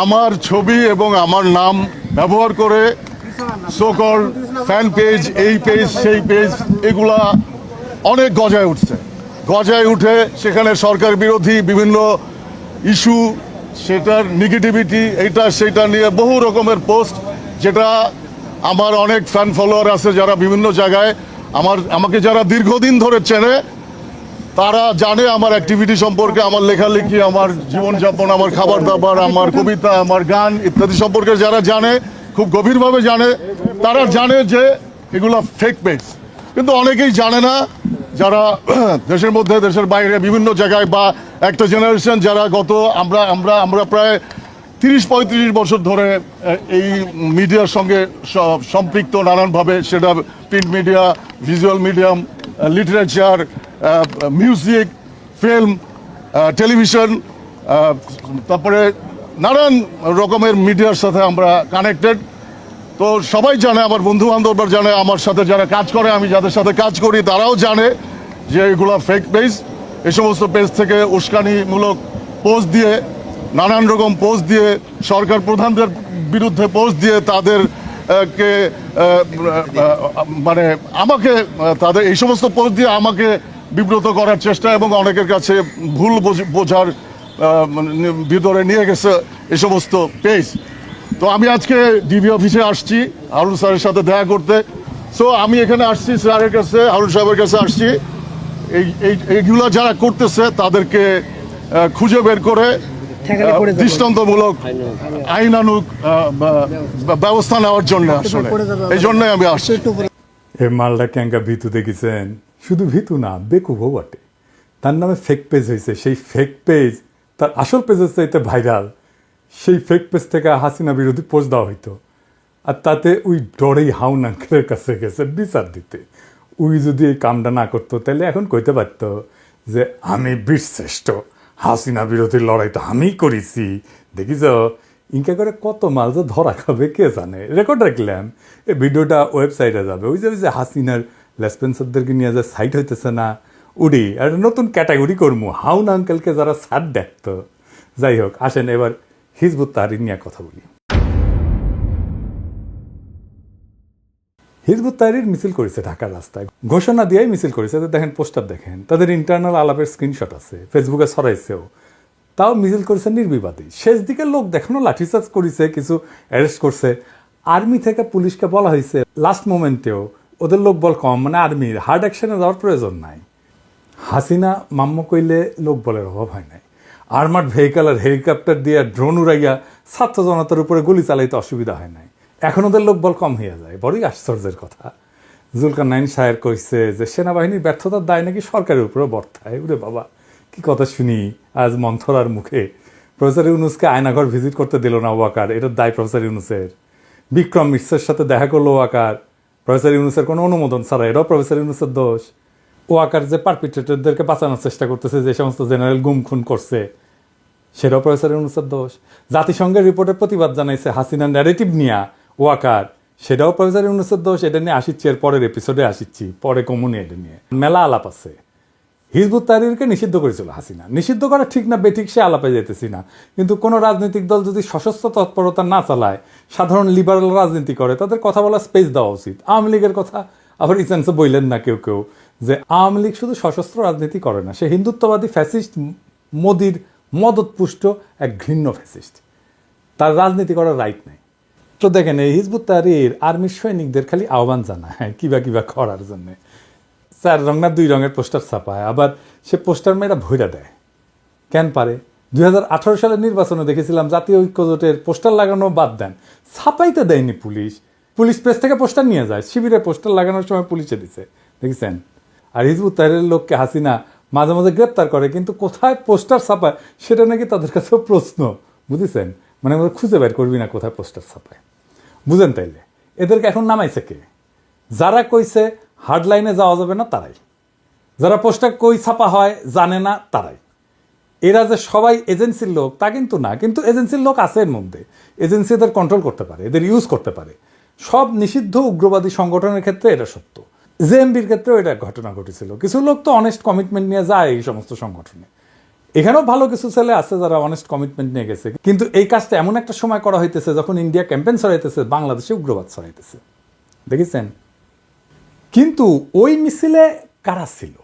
আমার ছবি এবং আমার নাম ব্যবহার করে সোকল ফ্যান পেজ, এই পেজ সেই পেজ, এগুলা অনেক গজায় উঠে সেখানে সরকার বিরোধী বিভিন্ন ইস্যু, সেটার নেগেটিভিটি, এইটা সেটা নিয়ে বহু রকমের পোস্ট, যেটা আমার অনেক ফ্যান ফলোয়ার আছে যারা বিভিন্ন জায়গায় আমাকে যারা দীর্ঘদিন ধরে চেনে, তারা জানে আমার অ্যাক্টিভিটি সম্পর্কে, আমার লেখালেখি, আমার জীবনযাপন, আমার খাবার দাবার, আমার কবিতা, আমার গান ইত্যাদি সম্পর্কে যারা জানে, খুব গভীরভাবে জানে, তারা জানে যে এগুলো ফেক পেজ। কিন্তু অনেকেই জানে না, যারা দেশের মধ্যে দেশের বাইরে বিভিন্ন জায়গায়, বা একটা জেনারেশন যারা আমরা প্রায় 30-35 বছর ধরে এই মিডিয়ার সঙ্গে সম্পৃক্ত নানানভাবে, সেটা print media, visual medium, literature, music, film, television, তারপরে নানান রকমের মিডিয়ার সাথে আমরা কানেক্টেড। তো সবাই জানে, আমার বন্ধু বান্ধবরা জানে, আমার সাথে যারা কাজ করে, আমি যাদের সাথে কাজ করি তারাও জানে যে এগুলো ফেক পেজ। এই সমস্ত পেজ থেকে উস্কানিমূলক পোস্ট দিয়ে, নানান রকম পোস্ট দিয়ে, সরকার প্রধানদের বিরুদ্ধে পোস্ট দিয়ে তাদেরকে মানে আমাকে তাদের এই সমস্ত পোস্ট দিয়ে আমাকে বিব্রত করার চেষ্টা, এবং অনেকের কাছে ভুল বোঝার ভিতরে নিয়ে গেছে এই সমস্ত পেজ। তো আমি আজকে ডিবি অফিসে আসছি হারুন স্যারের সাথে দেখা করতে। সো আমি এখানে আসছি স্যারের কাছে, হারুন সাহেবের কাছে আসছি এইগুলো যারা করতেছে তাদেরকে খুঁজে বের করে দৃষ্টান্তমূলক আইনানুগ ব্যবস্থা নেওয়ার জন্য, আসলে এই জন্যই আমি আসছি। এই মালটা ক্যাঙ্কা ভিতু দেখেছেন, শুধু ভিতু না, বেকুবও বটে। তার নামে ফেক পেজ হয়েছে, সেই ফেক পেজ তার আসল পেজের চাইতে ভাইরাল। সেই ফেক পেজ থেকে হাসিনা বিরোধী পোস্ট দেওয়া হইতো, আর তাতে ওই ডরেই হাউন আঙ্কেলের কাছে গেছে বিচার দিতে। ওই যদি এই কামটা না করতো তাহলে এখন কইতে পারত যে আমি বীরশ্রেষ্ঠ, হাসিনা বিরোধী লড়াই তো আমিই করেছি। দেখিস ইনকা করে কত মাল যে ধরা খাবে কে জানে। রেকর্ড রাখলাম, এই ভিডিওটা ওয়েবসাইটে যাবে। ওই যে হাসিনার লেসপেন্সারদেরকে নিয়ে যে সাইট হইতেছে না, উড়ি আর নতুন ক্যাটাগরি করবো, হাউন আঙ্কেলকে যারা সার দেখতো। যাই হোক, আসেন এবার হিজবুত তাহরির নিয়ে কথা বলি। হিজবুত তাহরির মিছিল করেছে ঢাকার রাস্তায়, ঘোষণা দিয়েই মিছিল করেছে। দেখেন পোস্টার, দেখেন তাদের ইন্টারনাল আলাপের স্ক্রিনশট আছে, ফেসবুকে ছড়াইছেও। তাও মিছিল করেছে নির্বিবাদী। শেষ দিকে লোক দেখানো লাঠিচার্জ করেছে, কিছু অ্যারেস্ট করছে। আর্মি থেকে পুলিশকে বলা হয়েছে লাস্ট মোমেন্টেও ওদের লোক বল কম, মানে আর্মির হার্ড অ্যাকশনে যাওয়ার প্রয়োজন নাই। হাসিনা মাম্য কইলে লোক বলের অভাব হয় নাই। আর্মার্ড ভেহিক্যাল আর হেলিকপ্টার দিয়ে ড্রোন উড়াইয়া ছাত্র জনতার উপরে গুলি চালাইতে অসুবিধা হয় নাই। এখন ওদের লোক বল কম হইয়া যায়, বড়ই আশ্চর্যের কথা। জুলকারনাইন সাহেব কইছে যে সেনাবাহিনীর ব্যর্থতার দায় নাকি সরকারের উপরে বর্তায়। ওরে বাবা, কি কথা শুনি আজ মন্থরার মুখে। প্রফেসর ইউনুসকে আয়নাঘর ভিজিট করতে দিল না ওয়াকার, এটার দায় প্রফেসর ইউনুসের। বিক্রম মিশ্রের সাথে দেখা করলো ওয়াকার, প্রফেসর ইউনুসের কোনো অনুমোদন ছাড়া, এটাও প্রফেসর ইউনুসের দোষ। ওয়াকার যে পারপিট্রেটরদেরকে বাঁচানোর চেষ্টা করতেছে, যে সমস্ত জেনারেল গুম খুন করছে, সেটাও প্রফেসর ইউনুসের দোষ। জাতিসংঘের রিপোর্টের প্রতিবাদ জানাইছে হাসিনার ন্যারেটিভ নিয়ে ওয়াকার, সেটাও প্রফেসর ইউনুসের দোষ। এটা নিয়ে আসিচ্ছি, এর পরের এপিসোডে আসিচ্ছি, পরে কমুনি এটা নিয়ে মেলা আলাপ আছে। হিজবুত তাহরিরকে নিষিদ্ধ করেছিল হাসিনা। নিষিদ্ধ করা ঠিক না বেঠিক সে আলাপে যেতেছি না, কিন্তু কোনো রাজনৈতিক দল যদি সশস্ত্র তৎপরতা না চালায়, সাধারণ লিবারাল রাজনীতি করে, তাদের কথা বলার স্পেস দেওয়া উচিত। আওয়ামী লীগের কথা আবার ইসেন্সে বললেন না কেউ কেউ, যে আওয়ামী লীগ শুধু সশস্ত্র রাজনীতি করে না, সে হিন্দুত্ববাদী ফ্যাসিস্ট, মোদির মদতপুষ্ট এক ঘৃণ্য ফ্যাসিস্ট। তার রাজনীতি করার রাইট নেই। তো দেখেন, এই হিজবুত তাহরির আর্মির সৈনিকদের খালি আহ্বান জানায় কিবা করার জন্যে। 4 রং না 2 রঙের পোস্টার ছাপায়, আবার সে পোস্টার মেয়েরা ভইরা দেয়। কেন পারে? 2018 সালের নির্বাচনে দেখেছিলাম জাতীয় ঐক্যজোটের পোস্টার লাগানো বাদ দেন, ছাপাইতে দেয়নি পুলিশ। পুলিশ প্রেস থেকে পোস্টার নিয়ে যায়, শিবিরে পোস্টার লাগানোর সময় পুলিশে দিছে, দেখেছেন। আর হিজবুত তাহরিরের লোককে হাসিনা মাঝে মাঝে গ্রেপ্তার করে, কিন্তু কোথায় পোস্টার ছাপায় সেটা নাকি তাদের কাছেও প্রশ্ন, বুঝেছেন। মানে খুঁজে বের করবি না কোথায় পোস্টার ছাপায়, বুঝেন। তাইলে এদেরকে এখন নামাইছে কে? যারা কইছে হার্ডলাইনে যাওয়া যাবে না তারাই, যারা পোস্টার কই ছাপা হয় জানে না তারাই। এরা যে সবাই এজেন্সির লোক তা কিন্তু না, কিন্তু এজেন্সির লোক আছে এর মধ্যে। এজেন্সি এদের কন্ট্রোল করতে পারে, এদের ইউজ করতে পারে। সব নিষিদ্ধ উগ্রবাদী সংগঠনের ক্ষেত্রে এটা সত্য, জেএমবির ক্ষেত্রেও এটা ঘটনা ঘটেছিল। কিছু লোক তো অনেস্ট কমিটমেন্ট নিয়ে যায় এই সমস্ত সংগঠনে। এখানেও ভালো কিছু ছেলে আছে যারা অনেস্ট কমিটমেন্ট নিয়ে গেছে, কিন্তু এই কাজটা এমন একটা সময় করা হইতেছে যখন ইন্ডিয়া ক্যাম্পেইন ছড়াইতেছে, বাংলাদেশে উগ্রবাদ ছড়াইতেছে, দেখেছেন? কিন্তু ওই মিছিলে কারা ছিল?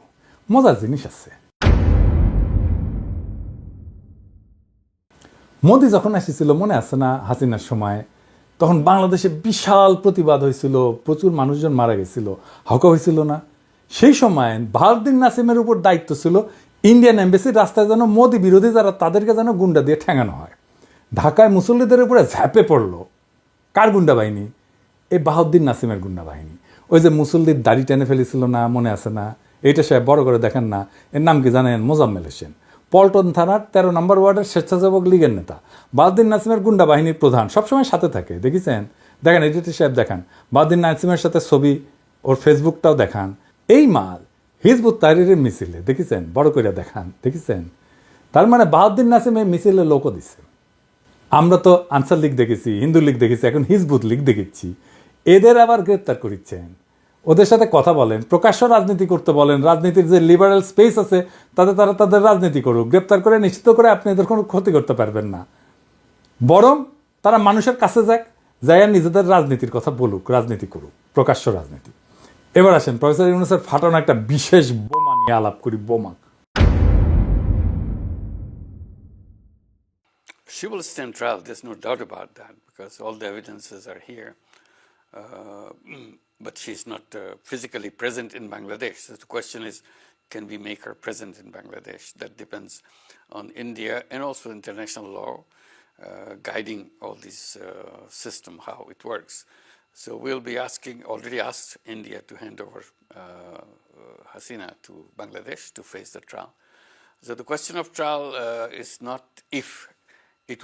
মজার জিনিস আছে। মোদি যখন এসেছিল মনে আছে না হাসিনার সময়, তখন বাংলাদেশে বিশাল প্রতিবাদ হয়েছিল, প্রচুর মানুষজন মারা গেছিল, হাউকা হয়েছিল না? সেই সময় বাহাউদ্দিন নাসিমের উপর দায়িত্ব ছিল ইন্ডিয়ান এম্বাসির রাস্তায় যেন মোদি বিরোধী যারা তাদেরকে যেন গুন্ডা দিয়ে ঠেঙানো হয়। ঢাকায় মুসল্লিদের উপরে ঝাঁপে পড়লো কার গুন্ডা বাহিনী? এই বাহাউদ্দিন নাসিমের গুন্ডা বাহিনী। ওই যে মুসল্লির দাড়ি টেনে ফেলেছিল না, মনে আছে না? এইটা সাহেব বড় করে দেখেন না, এর নাম কি জানেন? মোজাম্মেল হোসেন, পল্টন থানার 13 নম্বর ওয়ার্ডের স্বেচ্ছাসেবক লীগের নেতা, বাহাউদ্দিন নাসিমের গুন্ডা বাহিনীর প্রধান, সবসময় সাথে থাকে, দেখেছেন? দেখেন এডিটর সাহেব দেখান বাহাউদ্দিন নাসিমের সাথে ছবি, ওর ফেসবুকটাও দেখান। এই মাল হিজবুত তাহরিরের মিছিলে, দেখেছেন? বড় করে দেখান, দেখেছেন? তার মানে বাহাউদ্দিন নাসিম এই মিছিলে লোকও দিচ্ছে। আমরা তো আনসার লীগ দেখেছি, হিন্দু লীগ দেখেছি, এখন হিজবুত লীগ দেখেছি। এদের আবার গ্রেপ্তার করিচ্ছেন, ওদের সাথে কথা বলেন, প্রকাশ্য রাজনীতি করতে বলেন, রাজনীতির যে লিবারেল স্পেস আছে তাতে তারা তাদের রাজনীতি করুক, গ্রেপ্তার করে নিশ্চিত করে আপনি এদের কোনো ক্ষতি করতে পারবেন না। বরং তারা মানুষের কাছে যাক, যাইয়া নিজেদের রাজনীতির কথা বলুক, রাজনীতি করুক, প্রকাশ্য রাজনীতি। এবার আসেন প্রফেসর ইউনূসের ফাটানো একটা বিশেষ বোমা নিয়ে আলাপ করি। বোমা She will stand trial, there's no doubt about that, because all the evidences are here. But she's not physically present in Bangladesh. So the question is, can we make her present in Bangladesh? That depends on India and also international law guiding all this system, how it works. So we'll be asking, already asked India to hand over Hasina to Bangladesh to face the trial. So the question of trial is not if it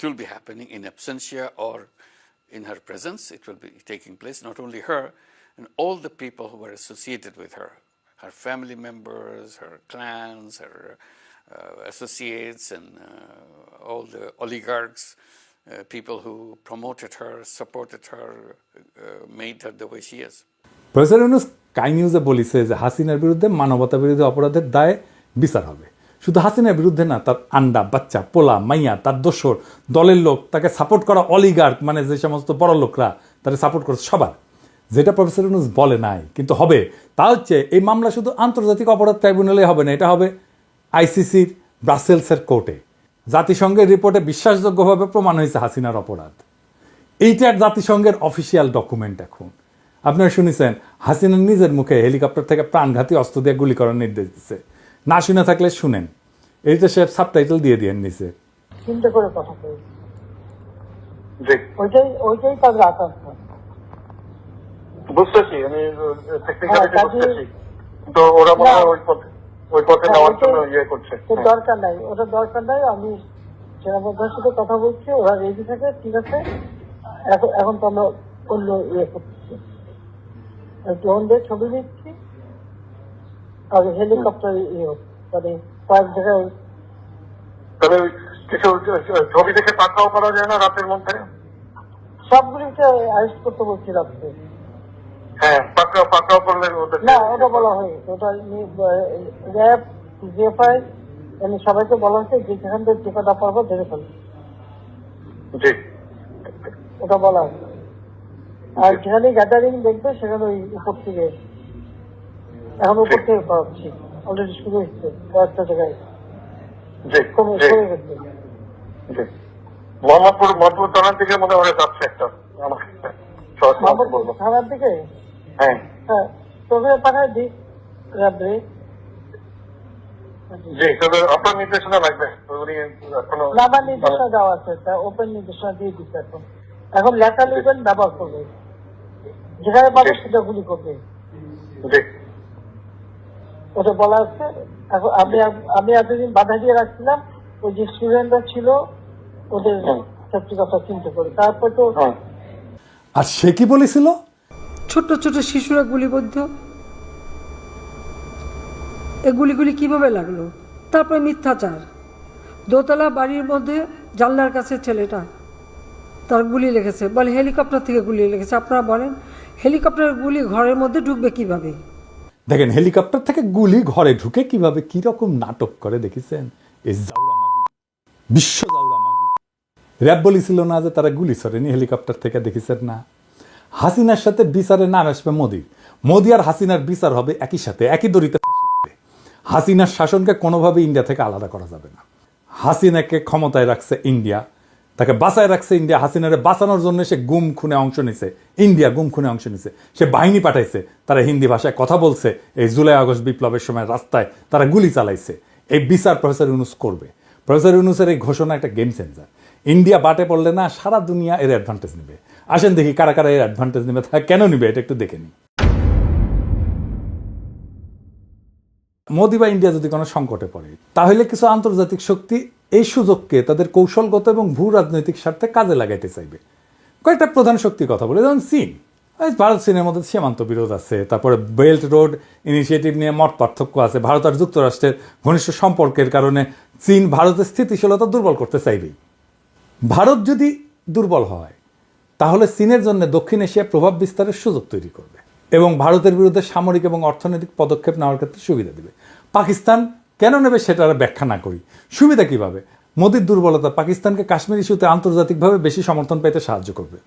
will be happening in absentia or in her presence. It will be taking place, not only her, and all the people who were associated with her, her family members, her clans, her associates, and all the oligarchs, people who promoted her, supported her, made her the way she is. Professor Yunus sky নিউজে বলেছে যে হাসিনার বিরুদ্ধে মানবতা বিরোধী অপরাধের দায়ে বিচার হবে। শুধু হাসিনার বিরুদ্ধে না, তার আন্ডা, বাচ্চা, পোলা, মাইয়া, তার দোসর, দলের লোক, তাকে সাপোর্ট করা অলিগার্ক, মানে যে সমস্ত বড় লোকরা তাকে সাপোর্ট করছে, সবার। যেটা প্রফেসর ইউনূস বলে নাই কিন্তু হবে, তা হচ্ছে এই মামলা শুধু আন্তর্জাতিক অপরাধ ট্রাইব্যুনালে হবে না, এটা হবে আইসিসির ব্রাসেলসের কোর্টে। জাতিসংঘের রিপোর্টে বিশ্বাসযোগ্যভাবে প্রমাণ হয়েছে হাসিনার অপরাধ। এইটার জাতিসংঘের অফিসিয়াল ডকুমেন্ট। এখন আপনারা শুনেছেন হাসিনা নিজের মুখে হেলিকপ্টার থেকে প্রাণঘাতী অস্ত্র দিয়ে গুলি করার নির্দেশ দিচ্ছে। না শুনে থাকলে শুনেন, এইটা সে সাবটাইটেল দিয়ে দিয়ে নিছে। চিন্তা করে কথা বলি, ওইটাই তাদের আকাঙ্ক্ষা। বুঝতেছি, আমি টেকনিক্যালি বুঝতেছি, তো ওরা মনে হয় ওই পথে নেওয়ার জন্য ইয়ে করছে। দরকার নাই, ওটা দরকার নাই। আমি সেনাবাহিনীর সাথে কথা বলছি, ওরা রেডি থাকে, ঠিক আছে। এখন তো আমরা অন্য ইয়ে করতেছি, ড্রোন দিয়ে ছবি দিচ্ছি, আর হেলিকপ্টার ইয়ে মানে কয়েক জায়গায়। তবে কিছু ছবি দেখে পাকড়াও করা যায় না রাতের মধ্যে? সবগুলিকে অ্যারেস্ট করতে বলছি রাত্রে। হ্যাঁ, পাকড়াও করলে না, ওটা বলা হয়েছে, ওটা র্যাব, জিএফআই, মানে সবাইকে বলা হয়েছে যেখান থেকে টিকাটা পারবো ধরে ফেলবে, ওটা বলা হয়েছে। আর যেখানে গ্যাদারিং দেখবে সেখানে ওই উপর থেকে, এখন উপর থেকে পাচ্ছি, অলরেডি শুরু হচ্ছে কয়েকটা জায়গায়, কমে গেছে। মোহাম্মদপুর থানার দিকে মনে হয় যাচ্ছে একটা, মোহাম্মদপুর থানার দিকে। হ্যাঁ, তোকে পাঠায় দিই র্যাবরে। জি, তবে আপনার নির্দেশনা লাগবে। আমার নির্দেশনা দেওয়া আছে, ওপেন নির্দেশনা দিয়ে দিচ্ছে। এখন লেখা লিখবেন, ব্যবহার করবে, যেখানে পাবে সেটা গুলি করবে, ওটা বলা আছে। এখন আমি এতদিন বাধা দিয়ে রাখছিলাম, ওই যে স্টুডেন্টরা ছিল ওদের সত্যি কথা চিন্তা করে, তারপর তো। আর সে কি বলেছিল? ছোট্ট ছোট শিশুরা গুলিবদ্ধ, এ গুলিগুলি কিভাবে লাগলো? তারপরে মিথ্যাচার, দোতলা বাড়ির মধ্যে জানলার কাছে ছেলেটা তার গুলি লেগেছে, বলে হেলিকপ্টার থেকে গুলি লেগেছে। আপনারা বলেন হেলিকপ্টারের গুলি ঘরের মধ্যে ঢুকবে কিভাবে? দেখেন হেলিকপ্টার থেকে গুলি ঘরে ঢুকে কিভাবে, কি রকম নাটক করে দেখেছেন? এই জাউরামাগি, বিশ্ব জাউরামাগি। র্যাব বলেছিল না যে তারা গুলি ছড়েনি হেলিকপ্টার থেকে, দেখেছেন না? হাসিনার সাথে বিচারে নাম আসবে মোদি আর হাসিনার বিচার হবে একই সাথে, একই দড়িতে ফাঁসি হবে। হাসিনার শাসনকে কোনোভাবে ইন্ডিয়া থেকে আলাদা করা যাবে না। হাসিনাকে ক্ষমতায় রাখছে ইন্ডিয়া, তাকে বাঁচায় রাখছে ইন্ডিয়া। হাসিনারে বাঁচানোর জন্য সে গুম খুনে অংশ নিছে, ইন্ডিয়া গুম খুনে অংশ নিছে। সে বাহিনী পাঠাইছে, তারা হিন্দি ভাষায় কথা বলছে। এই জুলাই আগস্ট বিপ্লবের সময় রাস্তায় তারা গুলি চালাইছে। এই বিচার প্রফেসর ইউনুস করবে। প্রফেসর ইউনুসের এই ঘোষণা একটা গেম চেঞ্জার। ইন্ডিয়া বাটে পড়লে না সারা দুনিয়া এর অ্যাডভান্টেজ নেবে। আসেন দেখি কারা কারা এর অ্যাডভান্টেজ নেবে, তা কেন নিবে এটা একটু দেখে নিই। মোদি বা ইন্ডিয়া যদি কোনো সংকটে পড়ে, তাহলে কিছু আন্তর্জাতিক শক্তি এই সুযোগকে তাদের কৌশলগত এবং ভূ রাজনৈতিক স্বার্থে কাজে লাগাইতে চাইবে। কয়েকটা প্রধান শক্তির কথা বলে, যেমন চীন। ভারত চীনের মধ্যে সীমান্ত বিরোধ আছে, তারপরে বেল্ট রোড ইনিশিয়েটিভ নিয়ে মত পার্থক্য আছে। ভারত আর যুক্তরাষ্ট্রের ঘনিষ্ঠ সম্পর্কের কারণে চীন ভারতের স্থিতিশীলতা দুর্বল করতে চাইবেই। ভারত যদি দুর্বল হয় তাহলে চীনের জন্য দক্ষিণ এশিয়ায় প্রভাব বিস্তারের সুযোগ তৈরি করবে এবং ভারতের বিরুদ্ধে সামরিক এবং অর্থনৈতিক পদক্ষেপ নেওয়ার ক্ষেত্রে সুবিধা দেবে। পাকিস্তান কেন নেবে সেটা আর ব্যাখ্যা না করি, সুবিধা কিভাবে? মোদির দুর্বলতা পাকিস্তানকে কাশ্মীর ইস্যুতে আন্তর্জাতিকভাবে বেশি সমর্থন পেতে সাহায্য করবে।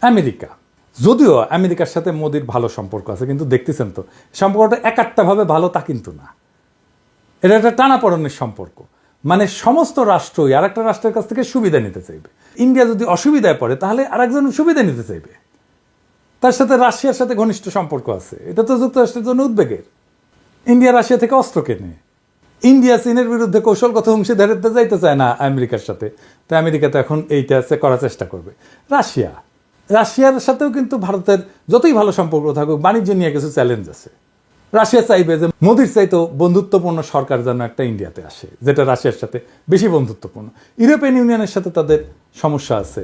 আমেরিকা, যদিও আমেরিকার সাথে মোদির ভালো সম্পর্ক আছে, কিন্তু দেখতেছেন তো সম্পর্কটা একাত্মভাবে ভালো তা কিন্তু না। এটা একটা টানাপড়নের সম্পর্ক, মানে সমস্ত রাষ্ট্রই আর একটা রাষ্ট্রের কাছ থেকে সুবিধা নিতে চাইবে। ইন্ডিয়া যদি অসুবিধায় পড়ে তাহলে আরেকজন সুবিধা নিতে চাইবে। তার সাথে রাশিয়ার সাথে ঘনিষ্ঠ সম্পর্ক আছে, এটা তো যুক্তরাষ্ট্রের জন্য উদ্বেগের। ইন্ডিয়া রাশিয়া থেকে অস্ত্র কেনে, ইন্ডিয়া চীনের বিরুদ্ধে কৌশলগত অংশীদারিত্বে যাইতে চায় না আমেরিকার সাথে, তো আমেরিকা তো এখন এইটা করার চেষ্টা করবে। রাশিয়ার সাথেও কিন্তু ভারতের যতই ভালো সম্পর্ক থাকুক, বাণিজ্য নিয়ে কিছু চ্যালেঞ্জ আছে। রাশিয়া চাইবে যে মোদির চাইতো বন্ধুত্বপূর্ণ সরকার যেন একটা ইন্ডিয়াতে আসে, যেটা রাশিয়ার সাথে বেশি বন্ধুত্বপূর্ণ। ইউরোপিয়ান ইউনিয়নের সাথে তাদের সমস্যা আছে,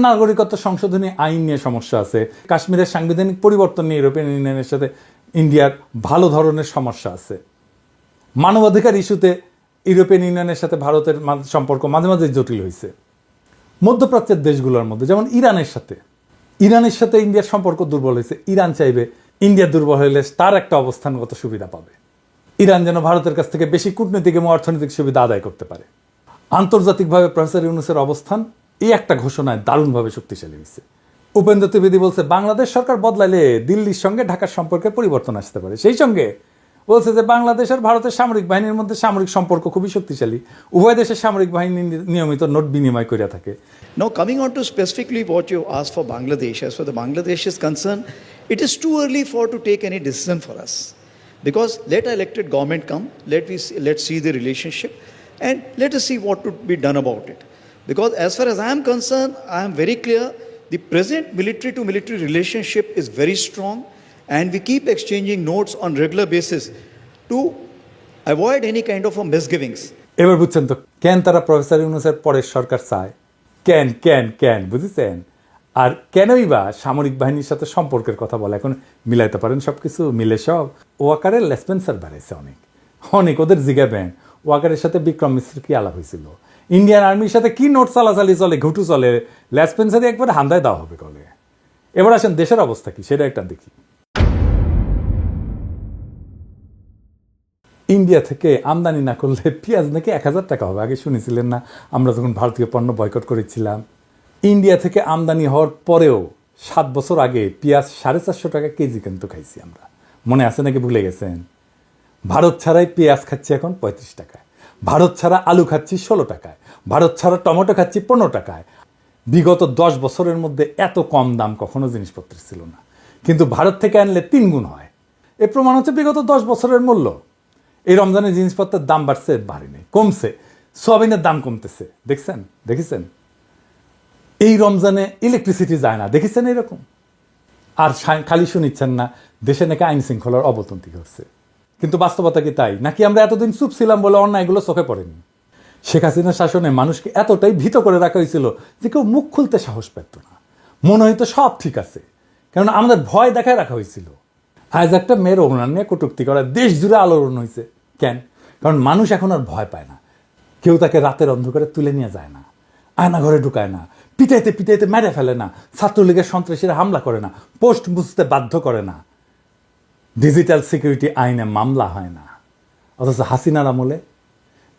নাগরিকত্ব সংশোধনী আইন নিয়ে সমস্যা আছে, কাশ্মীরের সাংবিধানিক পরিবর্তন নিয়ে ইউরোপিয়ান ইউনিয়নের সাথে ইন্ডিয়ার ভালো ধরনের সমস্যা আছে। মানবাধিকার ইস্যুতে ইউরোপিয়ান ইউনিয়নের সাথে ভারতের সম্পর্ক মাঝে মাঝে জটিল হয়েছে। মধ্যপ্রাচ্যের দেশগুলোর মধ্যে যেমন ইরানের সাথে ইন্ডিয়ার সম্পর্ক দুর্বল হয়েছে। ইরান চাইবে ইন্ডিয়া দুর্বল হলে তার একটা অবস্থানগত সুবিধা পাবে। ইরান যেন ভারতের কাছ থেকে বেশি কূটনৈতিক এবং অর্থনৈতিক সুবিধা আদায় করতে পারে। আন্তর্জাতিকভাবে প্রফেসর ইউনুসের অবস্থান এই একটা ঘোষণায় দারুণভাবে শক্তিশালী হয়েছে। উপেন্দ্র ত্রিবেদী বলছে বাংলাদেশ সরকার বদলাইলে দিল্লির সঙ্গে ঢাকার সম্পর্কে পরিবর্তন আসতে পারে। সেই সঙ্গে বলছে যে বাংলাদেশ আর ভারতের সামরিক বাহিনীর মধ্যে সামরিক সম্পর্ক খুবই শক্তিশালী, উভয় দেশের সামরিক বাহিনী নিয়মিত নোট বিনিময় করে থাকে। Now, coming on to specifically what you asked for Bangladesh, as far as Bangladesh is concerned, it is too early to take any decision for us. Because let our elected government come, let's see the relationship, and let us see what to be done about it. Because as far as I am concerned, I am very clear, the present military to military relationship is very strong, and we keep exchanging notes on regular basis to avoid any kind of a misgivings. এবার বুঝছেন তো কেন তারা professor ইউনুসের পরের সরকার চায়, কেন বুঝেছেন? আর কেনই বা সামরিক বাহিনীর সাথে সম্পর্কের কথা বলে। এখন মিলাইতে পারেন সবকিছু, মিলে সব ওয়াকারের লেসপেন্সার বাড়াইছে অনেক ওদের জিগাবেন ওয়াকারের সাথে বিক্রম মিশ্র কি আলাপ হয়েছিল, ইন্ডিয়ান আর্মির সাথে কি নোট চালাচালি চলে, ঘুটু চলে, লেসপেন্সারই একবারে হান্দায় দেওয়া হবে কলে। এবার আসেন দেশের অবস্থা কি সেটা একটা দেখি। ইন্ডিয়া থেকে আমদানি না করলে পেঁয়াজ নাকি 1000 টাকা হবে। আগে শুনেছিলেন না আমরা যখন ভারতীয় পণ্য বয়কট করেছিলাম? ইন্ডিয়া থেকে আমদানি হওয়ার পরেও 7 বছর আগে পেঁয়াজ 450 টাকা কেজি কিন্তু খাইছি আমরা, মনে আছে নাকি ভুলে গেছেন? ভারত ছাড়াই পেঁয়াজ খাচ্ছি এখন 35 টাকায়, ভারত ছাড়া আলু খাচ্ছি 16 টাকায়, ভারত ছাড়া টমেটো খাচ্ছি 15 টাকায়। বিগত 10 বছরের মধ্যে এত কম দাম কখনো জিনিসপত্রের ছিল না, কিন্তু ভারত থেকে আনলে 3 গুণ হয়। এর প্রমাণ হচ্ছে বিগত 10 বছরের মূল্য। এই রমজানে জিনিসপত্রের দাম বাড়ছে, বাড়েনি, কমছে। সোয়াবিনের দাম কমতেছে, দেখেছেন? এই রমজানে ইলেকট্রিসিটি যায় না, দেখেছেন এরকম? আর খালি শুনিচ্ছেন না দেশে নাকি আইন শৃঙ্খলার অবনতি হচ্ছে, কিন্তু বাস্তবতা কি তাই? নাকি আমরা এতদিন চুপ ছিলাম বলে অন্যায়গুলো চোখে পড়েনি? শেখ হাসিনার শাসনে মানুষকে এতটাই ভীত করে রাখা হয়েছিল যে কেউ মুখ খুলতে সাহস পেত না, মনে হয়তো সব ঠিক আছে, কারণ আমাদের ভয় দেখায় রাখা হয়েছিল। আজ একটা মেয়ের অভিমান নিয়ে কটূক্তি করা দেশ জুড়ে আলোড়ন হয়েছে। কেন? কারণ মানুষ এখন আর ভয় পায় না, কেউ তাকে রাতের অন্ধকারে তুলে নিয়ে যায় না, আয়না ঘরে ঢুকায় না, পিটাইতে মেরে ফেলে না, ছাত্রলীগের সন্ত্রাসীরা হামলা করে না, পোস্ট বুঝতে বাধ্য করে না, ডিজিটাল সিকিউরিটি আইনে মামলা হয় না। অথচ হাসিনার আমলে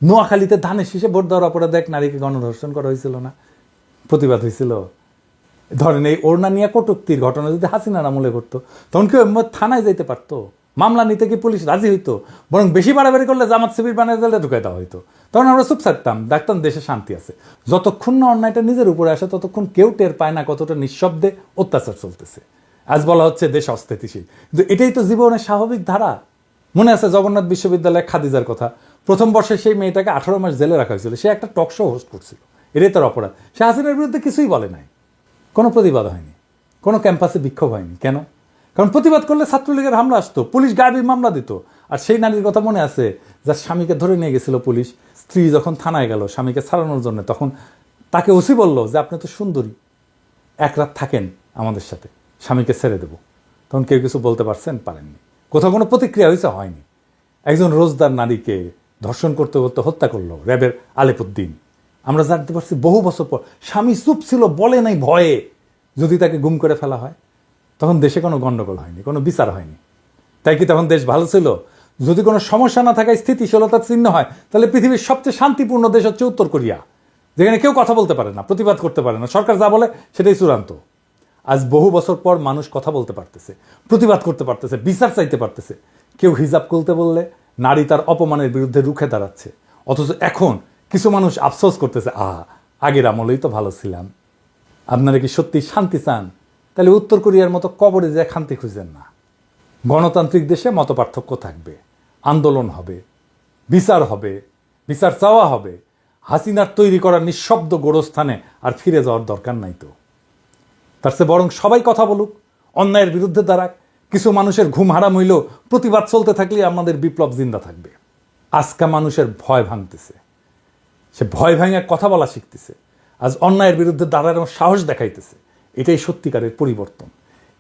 নোয়াখালীতে ধানের শীষে ভোট দেওয়ার অপরাধে এক নারীকে গণধর্ষণ করা হয়েছিল না, প্রতিবাদ হয়েছিল। ধরেন এই ওড়না নিয়ে কটুক্তির ঘটনা যদি হাসিনার আমলে করতো তখন কেউ থানায় যাইতে পারতো, মামলা নিতে কি পুলিশ রাজি হইতো? বরং বেশি বাড়াবাড়ি করলে জামাত শিবির বানিয়ে দিলে ঢুকাই দেওয়া হইতো। তখন আমরা চুপ থাকতাম, দেখতাম দেশে শান্তি আছে। যতক্ষণ না অন্যায়টা নিজের উপরে আসে ততক্ষণ কেউ টের পায় না কতটা নিঃশব্দে অত্যাচার চলতেছে। আজ বলা হচ্ছে দেশ অস্থিতিশীল, কিন্তু এটাই তো জীবনের স্বাভাবিক ধারা। মনে আছে জগন্নাথ বিশ্ববিদ্যালয়ে খাদিজার কথা, প্রথম বর্ষে সেই মেয়েটাকে 18 মাস জেলে রাখা হয়েছিল, সে একটা টক শো হোস্ট করছিল, এটাই তার অপরাধ। সে হাসিনার বিরুদ্ধে কিছুই বলে নাই, কোনো প্রতিবাদ হয়নি, কোনো ক্যাম্পাসে বিক্ষোভ হয়নি। কেন? কারণ প্রতিবাদ করলে ছাত্রলীগের হামলা আসতো, পুলিশ গায়েবী মামলা দিত। আর সেই নারীর কথা মনে আছে যার স্বামীকে ধরে নিয়ে গেছিল পুলিশ, স্ত্রী যখন থানায় গেল স্বামীকে ছাড়ানোর জন্য, তখন তাকে ওসি বলল যে আপনি তো সুন্দরী, এক রাত থাকেন আমাদের সাথে, স্বামীকে ছেড়ে দেব। তখন কেউ কিছু বলতে পারছেন? পারেননি। কোথাও কোনো প্রতিক্রিয়া হয়েছে? হয়নি। একজন রোজদার নারীকে ধর্ষণ করতে করতে হত্যা করলো র্যাবের আলেপুদ্দিন। আমরা জানতে পারছি বহু বছর পর, স্বামী চুপ ছিল, বলে নাই ভয়ে। যদি তাকে গুম করে ফেলা হয় তখন দেশে কোনো গণ্ডগোল হয়নি, কোনো বিচার হয়নি। তাই কি তখন দেশ ভালো ছিল? যদি কোনো সমস্যা না থাকায় স্থিতিশীলতার চিহ্ন হয়, তাহলে পৃথিবীর সবচেয়ে শান্তিপূর্ণ দেশ হচ্ছে উত্তর কোরিয়া, যেখানে কেউ কথা বলতে পারে না, প্রতিবাদ করতে পারে না, সরকার যা বলে সেটাই চূড়ান্ত। আজ বহু বছর পর মানুষ কথা বলতে পারতেছে, প্রতিবাদ করতে পারতেছে, বিচার চাইতে পারতেছে। কেউ হিজাব খুলতে বললে নারী তার অপমানের বিরুদ্ধে রুখে দাঁড়াচ্ছে। অথচ এখন কিছু মানুষ আফসোস করতেছে, আগের আমলেই তো ভালো ছিলাম। আপনারা কি সত্যি শান্তি চান? তাহলে উত্তর কোরিয়ার মতো কবরে যায় শান্তি খুঁজেন না। গণতান্ত্রিক দেশে মতপার্থক্য থাকবে, আন্দোলন হবে, বিচার হবে, বিচার চাওয়া হবে। হাসিনার তৈরি করা নিঃশব্দ গোরস্থানে আর ফিরে যাওয়ার দরকার নাই তো। তার চেয়ে বরং সবাই কথা বলুক, অন্যায়ের বিরুদ্ধে দাঁড়াক। কিছু মানুষের ঘুম হারাম হইলেও প্রতিবাদ চলতে থাকলে আমাদের বিপ্লব জিন্দা থাকবে। আজকা মানুষের ভয় ভাঙতেছে, সে ভয় ভাঙে কথা বলা শিখতেছে, আজ অন্যায়ের বিরুদ্ধে দাঁড়ানোর সাহস দেখাইতেছে। এটাই সত্যিকারের পরিবর্তন।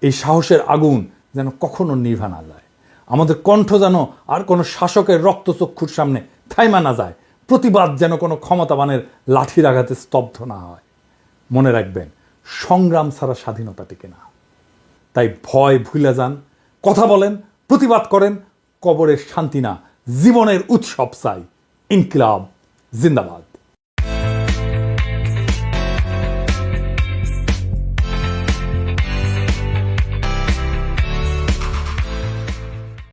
এই সাহসের আগুন যেন কখনো নিভা না যায়। আমাদের কণ্ঠ যেন আর কোনো শাসকের রক্তচক্ষুর সামনে থাইমা না যায়। প্রতিবাদ যেন কোনো ক্ষমতাবানের লাঠির আঘাতে স্তব্ধ না হয়। মনে রাখবেন, সংগ্রাম ছাড়া স্বাধীনতা টিকে না। তাই ভয় ভুলে যান, কথা বলেন, প্রতিবাদ করেন। কবরের শান্তি না, জীবনের উৎসব চাই। ইনকিলাব জিন্দাবাদ।